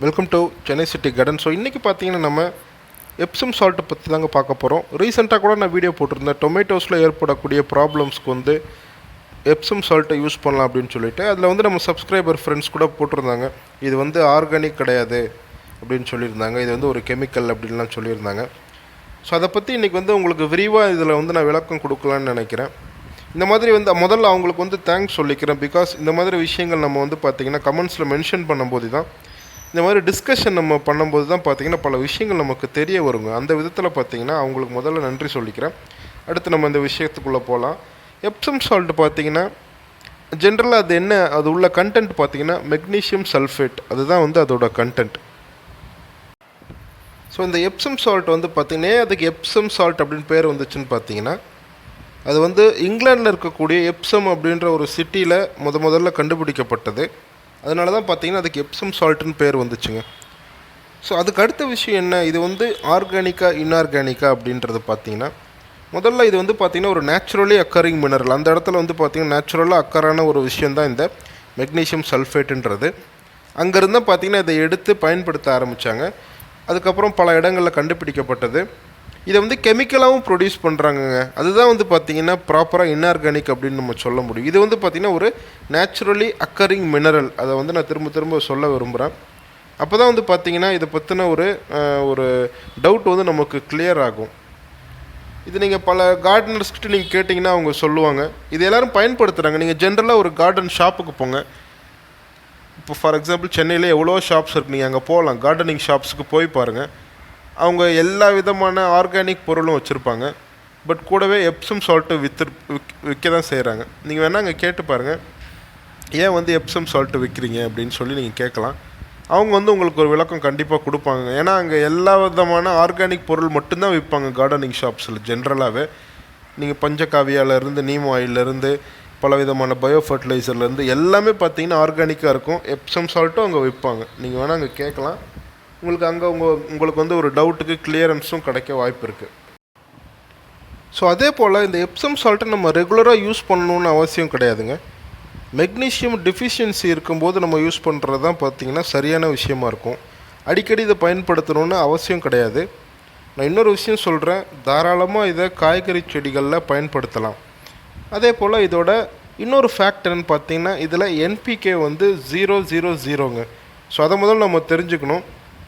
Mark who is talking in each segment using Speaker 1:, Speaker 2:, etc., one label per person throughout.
Speaker 1: Welcome to Chennai city garden. So இன்றைக்கி பார்த்தீங்கன்னா நம்ம எப்சம் சால்ட்டை பற்றி தாங்க பார்க்க போகிறோம். ரீசெண்டாக கூட நான் வீடியோ போட்டிருந்தேன், டொமேட்டோஸில் ஏற்படக்கூடிய ப்ராப்ளம்ஸ்க்கு வந்து எப்சம் சால்ட்டை யூஸ் பண்ணலாம் அப்படின்னு சொல்லிட்டு. அதில் வந்து நம்ம சப்ஸ்கிரைபர் ஃப்ரெண்ட்ஸ் கூட போட்டிருந்தாங்க, இது வந்து ஆர்கானிக் கிடையாது அப்படின்னு சொல்லியிருந்தாங்க, இது வந்து ஒரு கெமிக்கல் அப்படின்லாம் சொல்லியிருந்தாங்க. ஸோ அதை பற்றி இன்றைக்கி வந்து உங்களுக்கு விரிவாக இதில் வந்து நான் விளக்கம் கொடுக்கலான்னு நினைக்கிறேன். இந்த மாதிரி வந்து முதல்ல அவங்களுக்கு வந்து தேங்க்ஸ் சொல்லிக்கிறேன். பிகாஸ் இந்த மாதிரி விஷயங்கள் நம்ம வந்து பார்த்திங்கன்னா கமெண்ட்ஸில் மென்ஷன் பண்ணும்போது தான், இந்த மாதிரி டிஸ்கஷன் நம்ம பண்ணும்போது தான் பார்த்திங்கன்னா பல விஷயங்கள் நமக்கு தெரிய வருங்க. அந்த விதத்தில் பார்த்திங்கன்னா அவங்களுக்கு முதல்ல நன்றி சொல்லிக்கிறேன். அடுத்து நம்ம இந்த விஷயத்துக்குள்ளே போகலாம். எப்சம் சால்ட் பார்த்திங்கன்னா ஜென்ரலாக அது என்ன, அது உள்ள கண்டென்ட் பார்த்திங்கன்னா மெக்னீஷியம் சல்ஃபேட், அதுதான் வந்து அதோட கண்டென்ட். ஸோ இந்த எப்சம் சால்ட் வந்து பார்த்திங்கன்னா அதுக்கு எப்சம் சால்ட் அப்படின்னு பேர் வந்துச்சுன்னு பார்த்திங்கன்னா, அது வந்து இங்கிலாண்டில் இருக்கக்கூடிய எப்சம் அப்படின்ற ஒரு சிட்டியில் முதல்ல கண்டுபிடிக்கப்பட்டது. அதனால தான் பார்த்திங்கன்னா அதுக்கு எப்சம் சால்ட்டுன்னு பேர் வந்துச்சுங்க. ஸோ அதுக்கு அடுத்த விஷயம் என்ன, இது வந்து ஆர்கானிக்கா இன்ஆர்கானிக்கா அப்படின்றது பார்த்திங்கன்னா, முதல்ல இது வந்து பார்த்திங்கன்னா ஒரு நேச்சுரலி அக்கரிங் மினரல். அந்த இடத்துல வந்து பார்த்திங்கன்னா நேச்சுரலாக அக்கரான ஒரு விஷயந்தான் இந்த மெக்னீஷியம் சல்ஃபேட்டுன்றது. அங்கேருந்து பார்த்திங்கன்னா இதை எடுத்து பயன்படுத்த ஆரம்பித்தாங்க. அதுக்கப்புறம் பல இடங்களில் கண்டுபிடிக்கப்பட்டது. இதை வந்து கெமிக்கலாகவும் ப்ரொடியூஸ் பண்ணுறாங்கங்க. அதுதான் வந்து பார்த்திங்கன்னா ப்ராப்பராக இன்ஆர்கானிக் அப்படின்னு நம்ம சொல்ல முடியும். இது வந்து பார்த்திங்கன்னா ஒரு நேச்சுரலி அக்கரிங் மினரல். அதை வந்து நான் திரும்ப சொல்ல விரும்புகிறேன். அப்போ தான் வந்து பார்த்திங்கன்னா இதை பற்றின ஒரு டவுட் வந்து நமக்கு கிளியர் ஆகும். இது நீங்கள் பல கார்டனர்ஸ்கிட்ட நீங்கள் கேட்டிங்கன்னா அவங்க சொல்லுவாங்க, இது எல்லோரும் பயன்படுத்துகிறாங்க. நீங்கள் ஜென்ரலாக ஒரு கார்டன் ஷாப்புக்கு போங்க. இப்போ ஃபார் எக்ஸாம்பிள் சென்னையில் எவ்வளோ ஷாப்ஸ் இருக்குது, நீங்கள் அங்கே போகலாம். கார்டனிங் ஷாப்ஸுக்கு போய் பாருங்கள், அவங்க எல்லா விதமான ஆர்கானிக் பொருளும் வச்சுருப்பாங்க. பட் கூடவே எப்சம் சால்ட்டு விற்க தான் செய்கிறாங்க. நீங்கள் வேணால் அங்கே கேட்டு பாருங்கள், ஏன் வந்து எப்சம் சால்ட்டு விற்கிறீங்க அப்படின்னு சொல்லி நீங்கள் கேட்கலாம். அவங்க வந்து உங்களுக்கு ஒரு விளக்கம் கண்டிப்பாக கொடுப்பாங்க. ஏன்னா அங்கே எல்லா விதமான ஆர்கானிக் பொருள் மட்டும்தான் விற்பாங்க கார்டனிங் ஷாப்ஸில். ஜென்ரலாகவே நீங்கள் பஞ்சகாவியாலேருந்து நீம் ஆயிலேருந்து பல விதமான பயோ ஃபர்டிலைசர்லேருந்து எல்லாமே பார்த்தீங்கன்னா ஆர்கானிக்காக இருக்கும். எப்சம் சால்ட்டும் அங்கே விற்பாங்க. நீங்கள் வேணால் அங்கே கேட்கலாம். உங்களுக்கு அங்கே உங்களுக்கு வந்து ஒரு டவுட்டுக்கு கிளியரன்ஸும் கிடைக்க வாய்ப்பு இருக்குது. ஸோ அதே போல் இந்த எப்சம் சால்ட்டை நம்ம ரெகுலராக யூஸ் பண்ணணுன்னு அவசியம் கிடையாதுங்க. மெக்னீஷியம் டிஃபிஷியன்சி இருக்கும்போது நம்ம யூஸ் பண்ணுறது தான் பார்த்திங்கன்னா சரியான விஷயமா இருக்கும். அடிக்கடி இதை பயன்படுத்தணுன்னு அவசியம் கிடையாது. நான் இன்னொரு விஷயம் சொல்கிறேன், தாராளமாக இதை காய்கறி செடிகளில் பயன்படுத்தலாம். அதே போல் இதோட இன்னொரு ஃபேக்டர்னு பார்த்திங்கன்னா இதில் என்பிகே வந்து 000ங்க. ஸோ அதை முதல்ல நம்ம தெரிஞ்சுக்கணும்.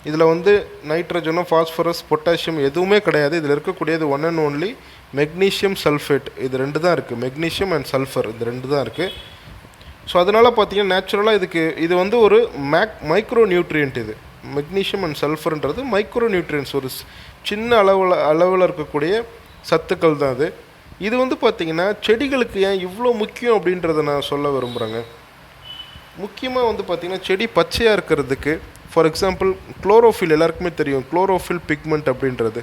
Speaker 1: இதில் வந்து நைட்ரஜனோ ஃபாஸ்பரஸ் பொட்டாசியம் எதுவுமே கிடையாது. இதில் இருக்கக்கூடியது one and only magnesium sulphate. இது ரெண்டு தான் இருக்குது, மெக்னீஷியம் அண்ட் சல்ஃபர், இது ரெண்டு தான் இருக்குது. ஸோ அதனால் பார்த்திங்கன்னா நேச்சுரலாக இது வந்து ஒரு மைக்ரோ நியூட்ரியன்ட். இது மெக்னீஷியம் அண்ட் சல்ஃபர்ன்றது மைக்ரோ நியூட்ரியன்ஸ், ஒரு சின்ன அளவில் இருக்கக்கூடிய சத்துக்கள் தான் அது. இது வந்து பார்த்திங்கன்னா செடிகளுக்கு ஏன் இவ்வளோ முக்கியம் அப்படின்றத நான் சொல்ல விரும்புகிறேங்க. முக்கியமாக வந்து பார்த்திங்கன்னா செடி பச்சையாக இருக்கிறதுக்கு, ஃபார் எக்ஸாம்பிள் குளோரோஃபில் எல்லாருக்குமே தெரியும், குளோரோஃபில் பிக்மெண்ட் அப்படின்றது.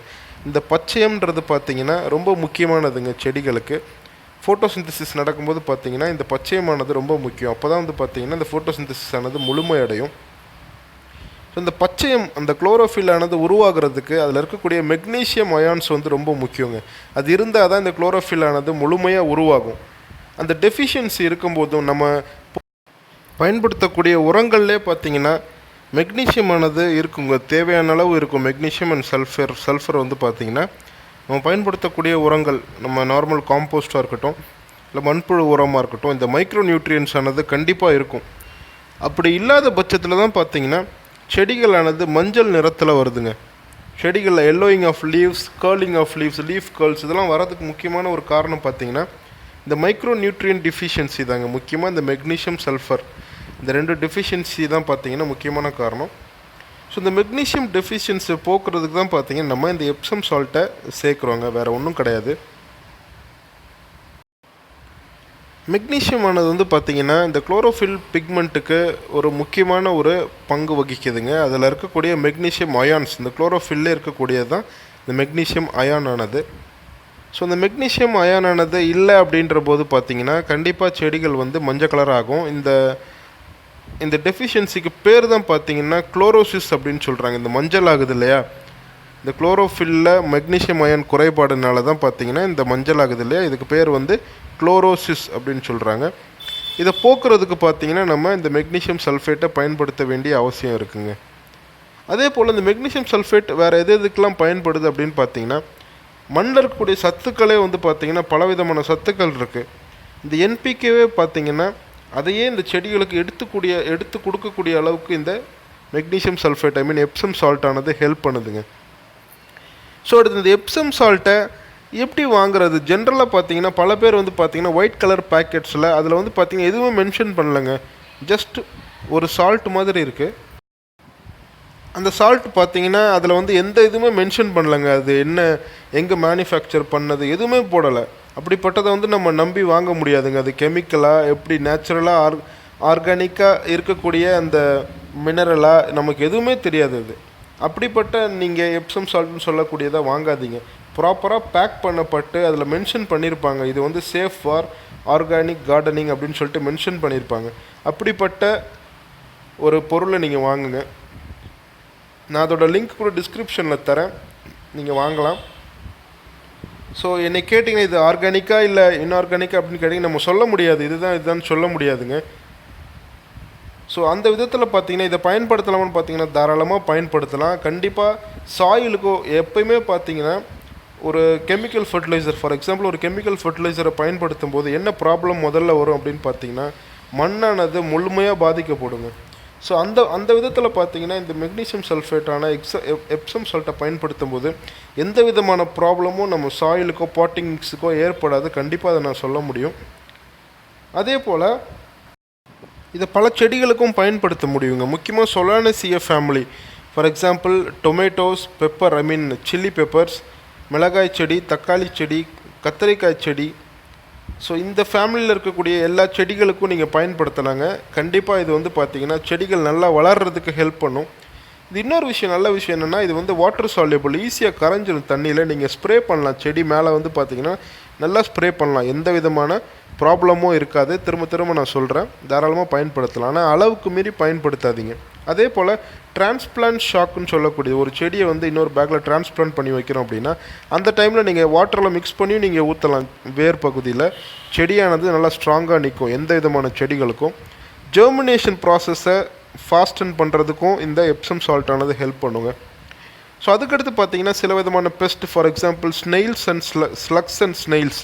Speaker 1: இந்த பச்சையம்ன்றது பார்த்திங்கன்னா ரொம்ப முக்கியமானதுங்க செடிகளுக்கு. ஃபோட்டோசிந்தசிஸ் நடக்கும்போது பார்த்திங்கன்னா இந்த பச்சையமானது ரொம்ப முக்கியம். அப்போ தான் வந்து பார்த்திங்கன்னா இந்த ஃபோட்டோசிந்தசிஸ் ஆனது முழுமையடையும். ஸோ இந்த பச்சையம், அந்த குளோரோஃபில் ஆனது உருவாகிறதுக்கு அதில் இருக்கக்கூடிய மெக்னீஷியம் அயான்ஸ் வந்து ரொம்ப முக்கியங்க. அது இருந்தால் தான் இந்த குளோரோஃபில் ஆனது முழுமையாக உருவாகும். அந்த டெஃபிஷியன்சி இருக்கும்போதும் நம்ம பயன்படுத்தக்கூடிய உரங்கள்லே பார்த்திங்கன்னா மெக்னீஷியம் ஆனது இருக்குங்க, தேவையான அளவு இருக்கும். மெக்னீஷியம் அண்ட் சல்ஃபர் வந்து பார்த்திங்கன்னா நம்ம பயன்படுத்தக்கூடிய உரங்கள், நம்ம நார்மல் காம்போஸ்ட்டாக இருக்கட்டும் இல்லை மண்புழு உரமாக இருக்கட்டும், இந்த மைக்ரோ நியூட்ரியன்ஸ் ஆனது கண்டிப்பாக இருக்கும். அப்படி இல்லாத பட்சத்தில் தான் பார்த்திங்கன்னா செடிகளானது மஞ்சள் நிறத்தில் வருதுங்க. செடிகளில் yellowing of leaves, curling of leaves, leaf curls, இதெல்லாம் வரதுக்கு முக்கியமான ஒரு காரணம் பார்த்திங்கன்னா இந்த மைக்ரோ நியூட்ரியன் டிஃபிஷியன்சி தாங்க. முக்கியமாக இந்த மெக்னீஷியம் சல்ஃபர், இந்த ரெண்டு டெஃபிஷியன்சி தான் பார்த்திங்கன்னா முக்கியமான காரணம். ஸோ இந்த மெக்னீஷியம் டெஃபிஷியன்சி போக்குறதுக்கு தான் பார்த்திங்கன்னா நம்ம இந்த எப்சம் சால்ட்டை சேர்க்குறோங்க, வேறு ஒன்றும் கிடையாது. மெக்னீஷியம் ஆனது வந்து பார்த்திங்கன்னா இந்த குளோரோஃபில் பிக்மெண்ட்டுக்கு ஒரு முக்கியமான ஒரு பங்கு வகிக்குதுங்க. அதில் இருக்கக்கூடிய மெக்னீஷியம் அயான்ஸ், இந்த குளோரோஃபில்லே இருக்கக்கூடியது தான் இந்த மெக்னீஷியம் அயான் ஆனது. ஸோ இந்த மெக்னீஷியம் அயான் ஆனது இல்லை அப்படின்ற போது பார்த்திங்கன்னா கண்டிப்பாக செடிகள் வந்து மஞ்சள் கலர் ஆகும். இந்த டெஃபிஷியன்சிக்கு பேர் தான் பார்த்திங்கன்னா குளோரோசிஸ் அப்படின்னு சொல்கிறாங்க. இந்த மஞ்சள் ஆகுது இல்லையா, இந்த குளோரோஃபில்லில் மெக்னீஷியம் அயன் குறைபாடுனால தான் பார்த்திங்கன்னா இந்த மஞ்சள் ஆகுது இல்லையா, இதுக்கு பேர் வந்து குளோரோசிஸ் அப்படின்னு சொல்கிறாங்க. இதை போக்குறதுக்கு பார்த்திங்கன்னா நம்ம இந்த மெக்னீஷியம் சல்ஃபேட்டை பயன்படுத்த வேண்டிய அவசியம் இருக்குங்க. அதே போல் இந்த மெக்னீசியம் சல்ஃபேட் வேறு எதுக்கெல்லாம் பயன்படுது அப்படின்னு பார்த்தீங்கன்னா, மண்ணில் இருக்கக்கூடிய சத்துக்களே வந்து பார்த்திங்கன்னா பலவிதமான சத்துக்கள் இருக்குது. இந்த என்பிகேவே பார்த்திங்கன்னா அதையே இந்த செடிகளுக்கு எடுத்து கொடுக்கக்கூடிய அளவுக்கு இந்த மெக்னீசியம் சல்ஃபேட் எப்சம் சால்ட்டானது ஹெல்ப் பண்ணுதுங்க. ஸோ அடுத்து இந்த எப்சம் சால்ட்டை எப்படி வாங்குறது? ஜென்ரலாக பார்த்தீங்கன்னா பல பேர் வந்து பார்த்தீங்கன்னா ஒயிட் கலர் பேக்கெட்ஸில் அதில் வந்து பார்த்தீங்கன்னா எதுவுமே மென்ஷன் பண்ணலைங்க. ஜஸ்ட் ஒரு சால்ட் மாதிரி இருக்குது. அந்த சால்ட் பார்த்தீங்கன்னா அதில் வந்து எந்த இதுவுமே மென்ஷன் பண்ணலைங்க. அது என்ன, எங்கே மேனுஃபேக்சர் பண்ணது, எதுவுமே போடலை. அப்படிப்பட்டதை வந்து நம்ம நம்பி வாங்க முடியாதுங்க. அது கெமிக்கலாக, எப்படி நேச்சுரலாக ஆர்கானிக்காக இருக்கக்கூடிய அந்த மினரலாக நமக்கு எதுவுமே தெரியாது. அது அப்படிப்பட்ட நீங்கள் எப்சம் சால்ட்னு சொல்லக்கூடியதை வாங்காதீங்க. ப்ராப்பராக பேக் பண்ணப்பட்டு அதில் மென்ஷன் பண்ணியிருப்பாங்க, இது வந்து சேஃப் ஃபார் ஆர்கானிக் கார்டனிங் அப்படின்னு சொல்லிட்டு மென்ஷன் பண்ணியிருப்பாங்க. அப்படிப்பட்ட ஒரு பொருளை நீங்கள் வாங்குங்க. நான் அதோட லிங்க் கூட டிஸ்கிரிப்ஷனில் தரேன், நீங்கள் வாங்கலாம். ஸோ என்னை கேட்டிங்கன்னா இது ஆர்கானிக்காக இல்லை இன்ஆர்கானிக்காக அப்படின்னு கேட்டிங்கன்னா நம்ம சொல்ல முடியாது, இதுதான் சொல்ல முடியாதுங்க. ஸோ அந்த விதத்தில் பார்த்தீங்கன்னா இதை பயன்படுத்தலாமான்னு பார்த்தீங்கன்னா தாராளமாக பயன்படுத்தலாம். கண்டிப்பாக சாயிலுக்கோ எப்போயுமே பார்த்தீங்கன்னா ஒரு கெமிக்கல் ஃபர்டிலைசர், ஃபார் எக்ஸாம்பிள் ஒரு கெமிக்கல் ஃபர்டிலைசரை பயன்படுத்தும் போது என்ன ப்ராப்ளம் முதல்ல வரும் அப்படின்னு பார்த்தீங்கன்னா மண்ணானது முழுமையாக பாதிக்கப்படுங்க. ஸோ அந்த விதத்தில் பார்த்தீங்கன்னா இந்த மெக்னீசியம் சல்ஃபேட்டான எப்சம் சால்ட்டை பயன்படுத்தும் போது எந்த விதமான ப்ராப்ளமும் நம்ம சாயிலுக்கோ பாட்டிங் மிக்ஸுக்கோ ஏற்படாது. கண்டிப்பாக அதை நான் சொல்ல முடியும். அதே போல் இதை பல செடிகளுக்கும் பயன்படுத்த முடியுங்க. முக்கியமாக Solanaceae family, for example tomatoes, pepper, chilli peppers, மிளகாய் செடி, தக்காளி செடி, கத்திரிக்காய் செடி. ஸோ இந்த ஃபேமிலியில் இருக்கக்கூடிய எல்லா செடிகளுக்கும் நீங்கள் பயன்படுத்தலாங்க. கண்டிப்பாக இது வந்து பார்த்திங்கன்னா செடிகள் நல்லா வளர்கிறதுக்கு ஹெல்ப் பண்ணும். இது இன்னொரு நல்ல விஷயம் என்னென்னா இது வந்து வாட்டர் சால்யூபிள், ஈஸியாக கரைஞ்சிடும் தண்ணியில். நீங்கள் ஸ்ப்ரே பண்ணலாம், செடி மேலே வந்து பார்த்திங்கன்னா நல்லா ஸ்ப்ரே பண்ணலாம், எந்த விதமான ப்ராப்ளமும் இருக்காது. திரும்ப நான் சொல்கிறேன், தாராளமாக பயன்படுத்தலாம். ஆனால் அளவுக்கு மீறி பயன்படுத்தாதீங்க. அதே போல் டிரான்ஸ்பிளான்ட் ஷாக்குன்னு சொல்லக்கூடிய ஒரு செடியை வந்து இன்னொரு பேக்கில் டிரான்ஸ்பிளான்ட் பண்ணி வைக்கிறோம் அப்படின்னா அந்த டைமில் நீங்கள் வாட்டரில் மிக்ஸ் பண்ணி நீங்கள் ஊற்றலாம். வேர் பகுதியில் செடியானது நல்லா ஸ்ட்ராங்காக நிற்கும். எந்த விதமான செடிகளுக்கும் ஜெர்மினேஷன் ப்ராசஸை ஃபாஸ்டன் பண்ணுறதுக்கும் இந்த எப்சம் சால்ட்டானது ஹெல்ப் பண்ணுங்க. ஸோ அதுக்கடுத்து பார்த்தீங்கன்னா சில விதமான best, for example snails and slugs and snails,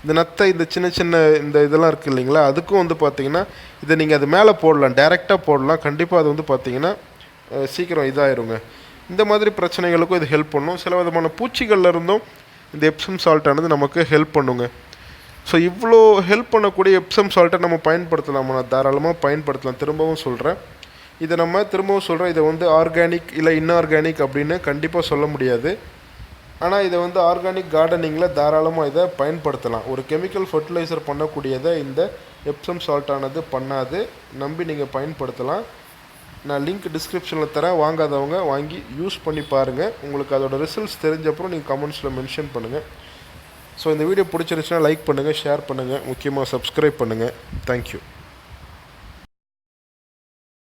Speaker 1: இந்த நத்தை, இந்த சின்ன இந்த இதெல்லாம் இருக்குது இல்லைங்களா, அதுக்கும் வந்து பார்த்திங்கன்னா இதை நீங்கள் அது மேலே போடலாம், டைரெக்டாக போடலாம். கண்டிப்பாக அது வந்து பார்த்திங்கன்னா சீக்கிரம் இதாகிருங்க. இந்த மாதிரி பிரச்சனைகளுக்கும் இது ஹெல்ப் பண்ணும். சில விதமான பூச்சிகளில் இருந்தும் இந்த எப்சம் சால்ட்டானது நமக்கு ஹெல்ப் பண்ணுங்க. ஸோ இவ்வளோ ஹெல்ப் பண்ணக்கூடிய எப்சம் சால்ட்டை நம்ம பயன்படுத்தலாம், தாராளமாக பயன்படுத்தலாம். திரும்பவும் சொல்கிறேன், இதை வந்து ஆர்கானிக் இல்லை இன்ஆர்கானிக் அப்படின்னு கண்டிப்பாக சொல்ல முடியாது. ஆனால் இதை வந்து ஆர்கானிக் கார்டனிங்கில் தாராளமாக இதை பயன்படுத்தலாம். ஒரு கெமிக்கல் ஃபர்டிலைசர் பண்ணக்கூடியதை இந்த எப்சம் சால்ட்டானது பண்ணாது. நம்பி நீங்கள் பயன்படுத்தலாம். நான் லிங்க் டிஸ்கிரிப்ஷனில் தரேன், வாங்காதவங்க வாங்கி யூஸ் பண்ணி பாருங்கள். உங்களுக்கு அதோட ரிசல்ட்ஸ் தெரிஞ்சப்பறம் நீங்கள் கமெண்ட்ஸில் மென்ஷன் பண்ணுங்கள். ஸோ இந்த வீடியோ பிடிச்சிருந்துச்சுன்னா லைக் பண்ணுங்கள், ஷேர் பண்ணுங்கள், முக்கியமாக சப்ஸ்கிரைப் பண்ணுங்கள். தேங்க்யூ.